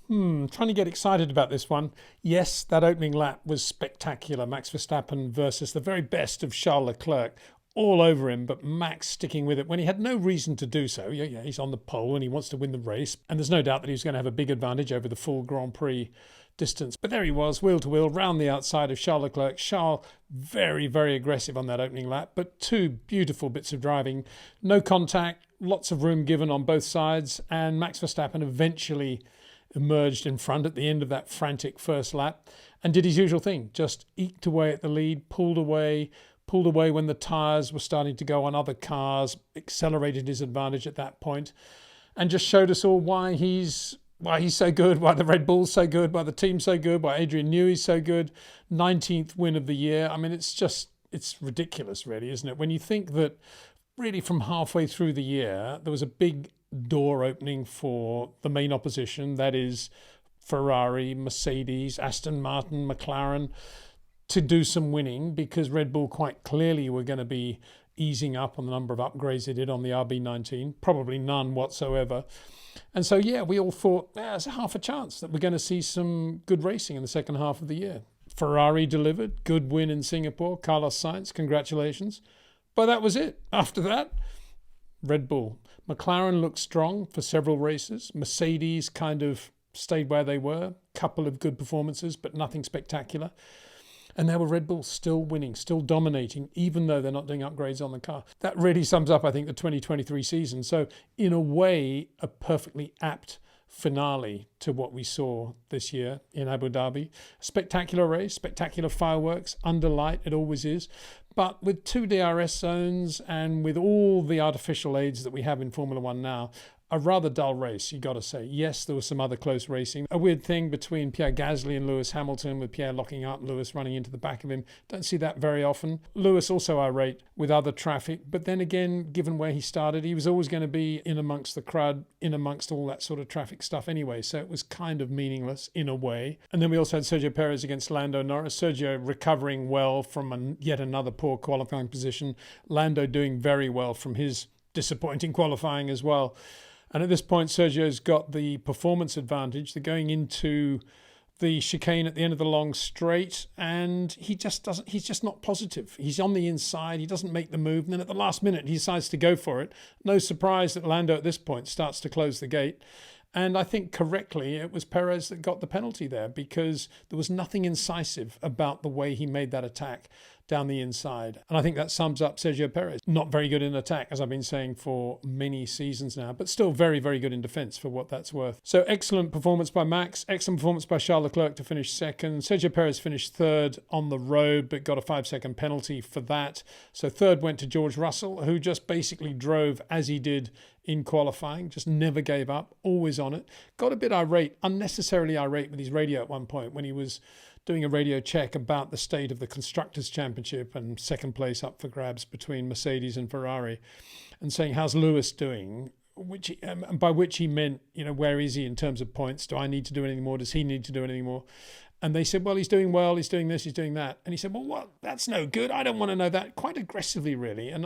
Trying to get excited about this one. Yes, that opening lap was spectacular. Max Verstappen versus the very best of Charles Leclerc. All over him, but Max sticking with it when he had no reason to do so. Yeah, he's on the pole and he wants to win the race. And there's no doubt that he was going to have a big advantage over the full Grand Prix distance. But there he was, wheel to wheel, round the outside of Charles Leclerc. Charles, very, very aggressive on that opening lap, but two beautiful bits of driving. No contact, lots of room given on both sides, and Max Verstappen eventually emerged in front at the end of that frantic first lap and did his usual thing, just eked away at the lead, pulled away when the tyres were starting to go on other cars, accelerated his advantage at that point, and just showed us all why he's so good, why the Red Bull's so good, why the team's so good, why Adrian Newey's so good. 19th win of the year. I mean, it's ridiculous, really, isn't it? When you think that really from halfway through the year, there was a big door opening for the main opposition, that is Ferrari, Mercedes, Aston Martin, McLaren, to do some winning, because Red Bull quite clearly were going to be easing up on the number of upgrades they did on the RB19, probably none whatsoever. And so, yeah, we all thought there's half a chance that we're going to see some good racing in the second half of the year. Ferrari delivered, good win in Singapore, Carlos Sainz, congratulations. But that was it. After that, Red Bull. McLaren looked strong for several races. Mercedes kind of stayed where they were, couple of good performances, but nothing spectacular. And there were Red Bull still winning, still dominating, even though they're not doing upgrades on the car. That really sums up, I think, the 2023 season. So in a way, a perfectly apt finale to what we saw this year in Abu Dhabi. Spectacular race, spectacular fireworks, under light, it always is. But with two DRS zones and with all the artificial aids that we have in Formula One now, a rather dull race, you got to say. Yes, there was some other close racing. A weird thing between Pierre Gasly and Lewis Hamilton, with Pierre locking up, Lewis running into the back of him. Don't see that very often. Lewis also irate with other traffic. But then again, given where he started, he was always going to be in amongst the crowd, in amongst all that sort of traffic stuff anyway. So it was kind of meaningless in a way. And then we also had Sergio Perez against Lando Norris. Sergio recovering well from yet another poor qualifying position. Lando doing very well from his disappointing qualifying as well. And at this point, Sergio's got the performance advantage. They're going into the chicane at the end of the long straight, and he's just not positive. He's on the inside, he doesn't make the move, and then at the last minute, he decides to go for it. No surprise that Lando at this point starts to close the gate. And I think correctly, it was Perez that got the penalty there, because there was nothing incisive about the way he made that attack down the inside. And I think that sums up Sergio Perez. Not very good in attack, as I've been saying for many seasons now, but still very, very good in defence for what that's worth. So excellent performance by Max, excellent performance by Charles Leclerc to finish second. Sergio Perez finished third on the road, but got a 5-second penalty for that. So third went to George Russell, who just basically drove as he did in qualifying, just never gave up, always on it. Got a bit irate, unnecessarily irate with his radio at one point when he was doing a radio check about the state of the Constructors Championship and second place up for grabs between Mercedes and Ferrari, and saying, how's Lewis doing? By which he meant, where is he in terms of points? Do I need to do anything more? Does he need to do anything more? And they said, well, he's doing well, he's doing this, he's doing that. And he said, well, what? That's no good. I don't want to know that. Quite aggressively, really. And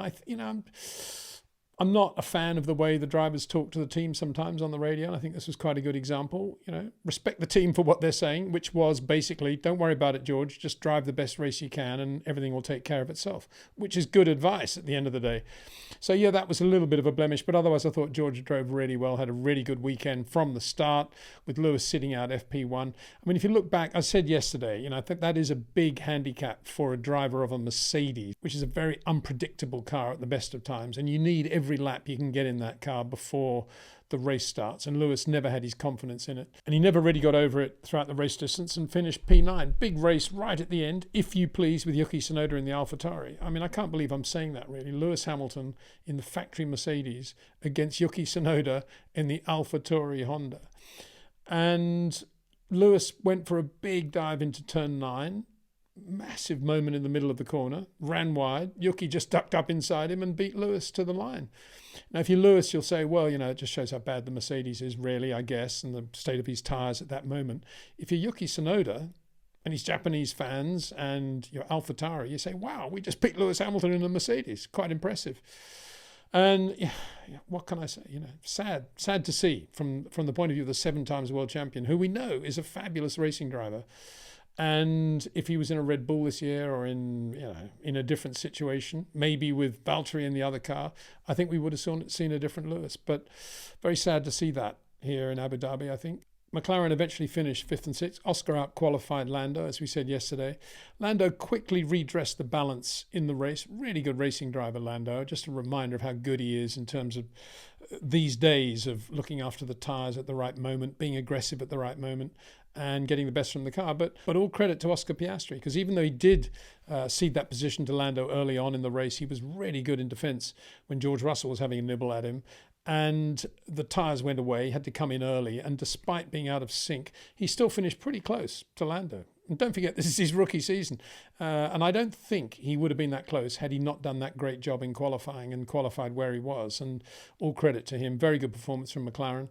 I'm not a fan of the way the drivers talk to the team sometimes on the radio. And I think this was quite a good example. Respect the team for what they're saying, which was basically, don't worry about it, George. Just drive the best race you can and everything will take care of itself, which is good advice at the end of the day. So, yeah, that was a little bit of a blemish. But otherwise, I thought George drove really well, had a really good weekend from the start with Lewis sitting out FP1. I mean, if you look back, I said yesterday, I think that is a big handicap for a driver of a Mercedes, which is a very unpredictable car at the best of times. And you need every lap you can get in that car before the race starts, and Lewis never had his confidence in it, and he never really got over it throughout the race distance and finished P9. Big race right at the end, if you please, with Yuki Tsunoda in the AlphaTauri. I mean, I can't believe I'm saying that, really. Lewis Hamilton in the factory Mercedes against Yuki Tsunoda in the AlphaTauri Honda. And Lewis went for a big dive into turn 9, massive moment in the middle of the corner, ran wide. Yuki just ducked up inside him and beat Lewis to the line. Now, if you're Lewis, you'll say, well, it just shows how bad the Mercedes is, really, I guess, and the state of his tyres at that moment. If you're Yuki Tsunoda and his Japanese fans and your AlphaTauri, you say, wow, we just picked Lewis Hamilton in a Mercedes. Quite impressive. And yeah, what can I say? Sad to see from the point of view of the 7 times world champion, who we know is a fabulous racing driver. And if he was in a Red Bull this year, or in a different situation, maybe with Valtteri in the other car, I think we would have seen a different Lewis. But very sad to see that here in Abu Dhabi, I think. McLaren eventually finished 5th and 6th. Oscar out-qualified Lando, as we said yesterday. Lando quickly redressed the balance in the race. Really good racing driver, Lando. Just a reminder of how good he is in terms of these days of looking after the tyres at the right moment, being aggressive at the right moment, and getting the best from the car. But all credit to Oscar Piastri, because even though he did cede that position to Lando early on in the race, he was really good in defence when George Russell was having a nibble at him. And the tyres went away, he had to come in early, and despite being out of sync, he still finished pretty close to Lando. And don't forget, this is his rookie season. And I don't think he would have been that close had he not done that great job in qualifying and qualified where he was. And all credit to him. Very good performance from McLaren.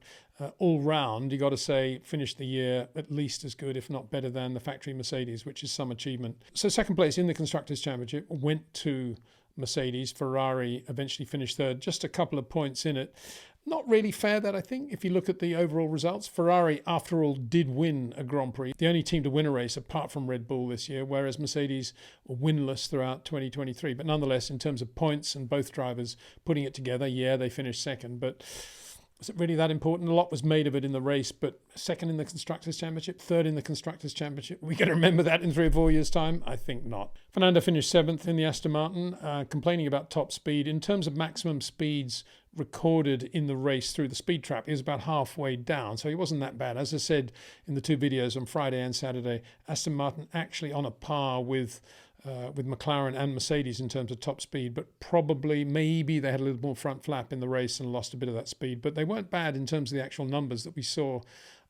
All round, you got to say, finished the year at least as good, if not better than the factory Mercedes, which is some achievement. So second place in the Constructors Championship went to Mercedes. Ferrari eventually finished 3rd, just a couple of points in it. Not really fair, that, I think, if you look at the overall results. Ferrari, after all, did win a Grand Prix. The only team to win a race apart from Red Bull this year, whereas Mercedes were winless throughout 2023. But nonetheless, in terms of points and both drivers putting it together, yeah, they finished 2nd. But was it really that important? A lot was made of it in the race, but 2nd in the Constructors' Championship, 3rd in the Constructors' Championship. We going to remember that in 3 or 4 years' time? I think not. Fernando finished 7th in the Aston Martin, complaining about top speed. In terms of maximum speeds recorded in the race through the speed trap, he was about halfway down, so he wasn't that bad. As I said in the 2 videos on Friday and Saturday, Aston Martin actually on a par with McLaren and Mercedes in terms of top speed, but maybe they had a little more front flap in the race and lost a bit of that speed. But they weren't bad in terms of the actual numbers that we saw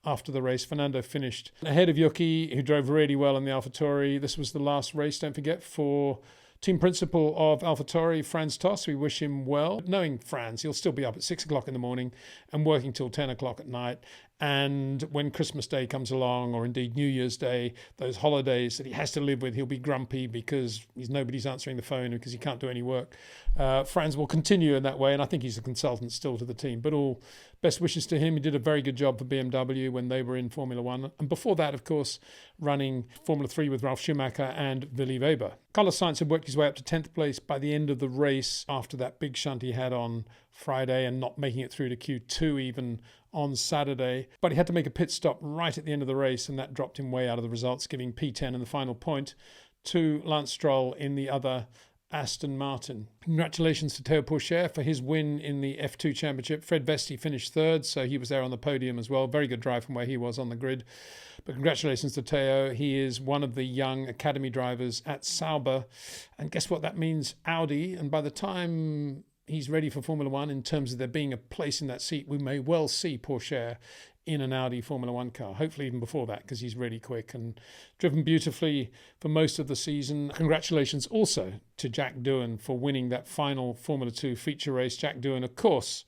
after the race. Fernando finished ahead of Yuki, who drove really well in the AlphaTauri. This was the last race, don't forget, for team principal of AlphaTauri, Franz Tost. We wish him well. Knowing Franz, he'll still be up at 6 o'clock in the morning and working till 10 o'clock at night. And when Christmas Day comes along, or indeed New Year's Day, those holidays that he has to live with, he'll be grumpy because nobody's answering the phone because he can't do any work. Franz will continue in that way, and I think he's a consultant still to the team. But all best wishes to him. He did a very good job for BMW when they were in Formula One. And before that, of course, running Formula 3 with Ralf Schumacher and Willy Weber. Carlos Sainz had worked his way up to 10th place by the end of the race after that big shunt he had on Friday and not making it through to Q2 even on Saturday. But he had to make a pit stop right at the end of the race, and that dropped him way out of the results, giving P10 and the final point to Lance Stroll in the other Aston Martin. Congratulations to Théo Pourchaire for his win in the F2 Championship. Fred Vesti finished 3rd, so he was there on the podium as well. Very good drive from where he was on the grid. But congratulations to Théo. He is one of the young academy drivers at Sauber. And guess what? That means Audi. And by the time he's ready for Formula One, in terms of there being a place in that seat, we may well see Pourchaire in an Audi Formula One car, hopefully even before that, because he's really quick and driven beautifully for most of the season. Congratulations also to Jack Doohan for winning that final Formula 2 feature race. Jack Doohan, of course,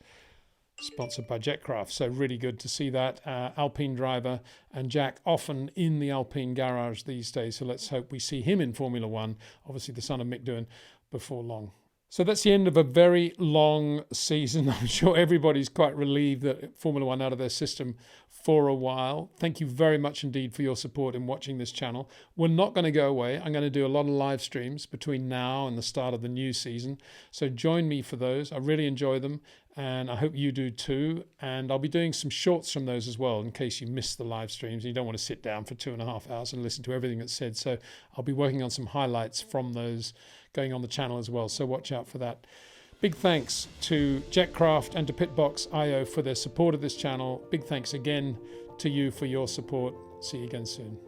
sponsored by Jetcraft, so really good to see that. Alpine driver, and Jack often in the Alpine garage these days, so let's hope we see him in Formula One, obviously the son of Mick Doohan, before long. So that's the end of a very long season. I'm sure everybody's quite relieved that Formula One out of their system for a while. Thank you very much indeed for your support in watching this channel. We're not going to go away. I'm going to do a lot of live streams between now and the start of the new season. So join me for those. I really enjoy them, and I hope you do too. And I'll be doing some shorts from those as well, in case you missed the live streams and you don't want to sit down for 2.5 hours and listen to everything that's said. So I'll be working on some highlights from those going on the channel as well, so watch out for that. Big thanks to Jetcraft and to Pitbox.io for their support of this channel. Big thanks again to you for your support. See you again soon.